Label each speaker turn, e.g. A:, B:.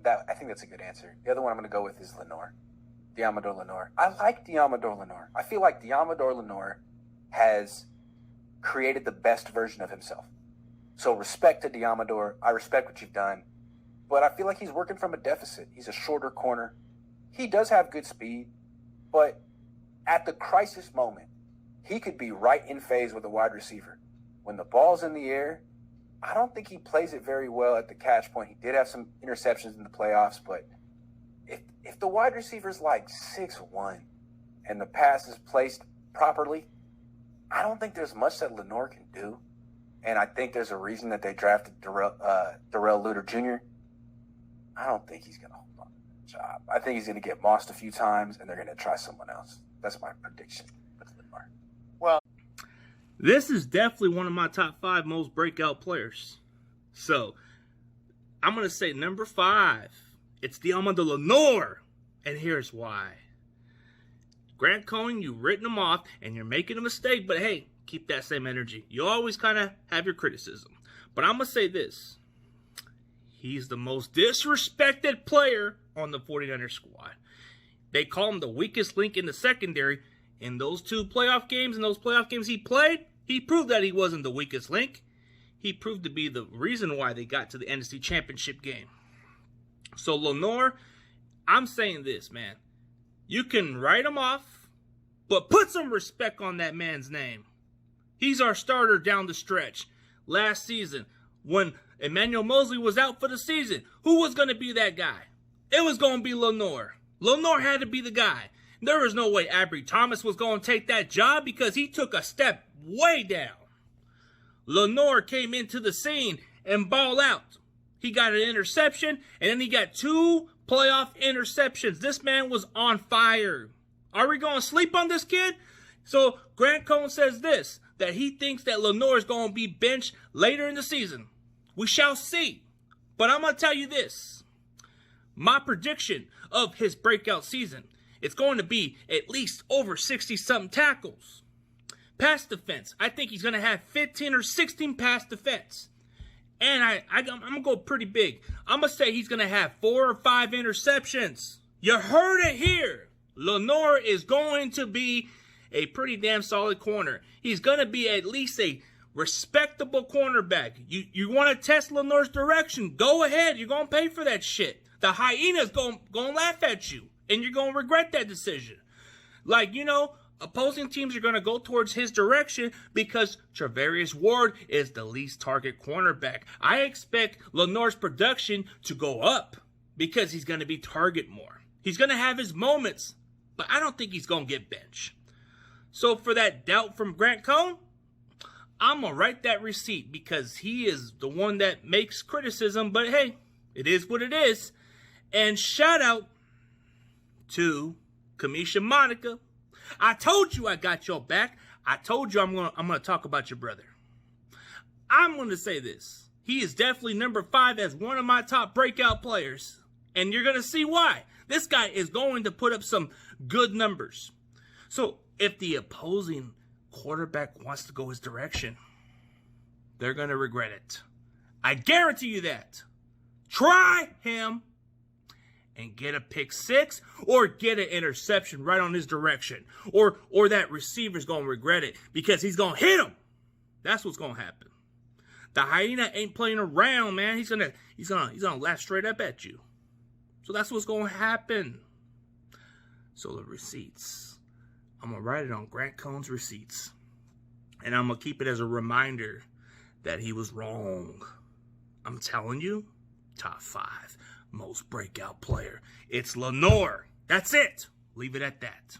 A: I think that's a good answer. The other one I'm going to go with is Lenoir. Deommodore Lenoir. I like Deommodore Lenoir. I feel like Deommodore Lenoir has created the best version of himself. So respect to Deommodore. I respect what you've done. But I feel like he's working from a deficit. He's a shorter corner. He does have good speed. But at the crisis moment, he could be right in phase with a wide receiver. When the ball's in the air, I don't think he plays it very well at the catch point. He did have some interceptions in the playoffs, but if the wide receiver's like 6'1" and the pass is placed properly, I don't think there's much that Lenoir can do. And I think there's a reason that they drafted Darrell Luter Jr. I don't think he's going to hold on to the job. I think he's going to get mossed a few times, and they're going to try someone else. That's my prediction with Lenoir.
B: Well, this is definitely one of my top 5 most breakout players. So, I'm going to say number 5. It's Deommodore Lenoir. And here's why. Grant Cohn, you've written him off, and you're making a mistake, but hey, keep that same energy. You always kind of have your criticism. But I'm going to say this. He's the most disrespected player on the 49ers squad. They call him the weakest link in the secondary. In those 2 playoff games, in those playoff games he played, he proved that he wasn't the weakest link. He proved to be the reason why they got to the NFC Championship game. So Lenoir, I'm saying this, man. You can write him off, but put some respect on that man's name. He's our starter down the stretch. Last season, when Emmanuel Mosley was out for the season, who was going to be that guy? It was going to be Lenoir. Lenoir had to be the guy. There was no way Abry Thomas was going to take that job because he took a step way down. Lenoir came into the scene and balled out. He got an interception, and then he got 2 playoff interceptions. This man was on fire. Are we going to sleep on this kid? So Grant Cohn says this, that he thinks that Lenoir is going to be benched later in the season. We shall see. But I'm going to tell you this. My prediction of his breakout season, it's going to be at least over 60-something tackles. Pass defense, I think he's going to have 15 or 16 pass defense. And I'm going to go pretty big. I'm going to say he's going to have 4 or 5 interceptions. You heard it here. Lenoir is going to be a pretty damn solid corner. He's going to be at least a respectable cornerback. You want to test Lenoir's direction? Go ahead. You're going to pay for that shit. The hyena's going to laugh at you. And you're going to regret that decision. Like, opposing teams are going to go towards his direction because Travarius Ward is the least target cornerback. I expect Lenoir's production to go up because he's going to be target more. He's going to have his moments, but I don't think he's going to get benched. So for that doubt from Grant Cohn, I'm going to write that receipt because he is the one that makes criticism, but hey, it is what it is. And shout out to Kamisha Monica. I told you I got your back. I told you I'm gonna talk about your brother. I'm gonna say this. He is definitely number 5 as one of my top breakout players. And you're gonna see why. This guy is going to put up some good numbers. So if the opposing quarterback wants to go his direction, they're gonna regret it. I guarantee you that. Try him and get a pick 6 or get an interception right on his direction. Or that receiver's going to regret it because he's going to hit him. That's what's going to happen. The hyena ain't playing around, man. He's going to laugh straight up at you. So that's what's going to happen. So the receipts. I'm going to write it on Grant Cohn's receipts. And I'm going to keep it as a reminder that he was wrong. I'm telling you, top 5. Most breakout player. It's Lenoir. That's it. Leave it at that.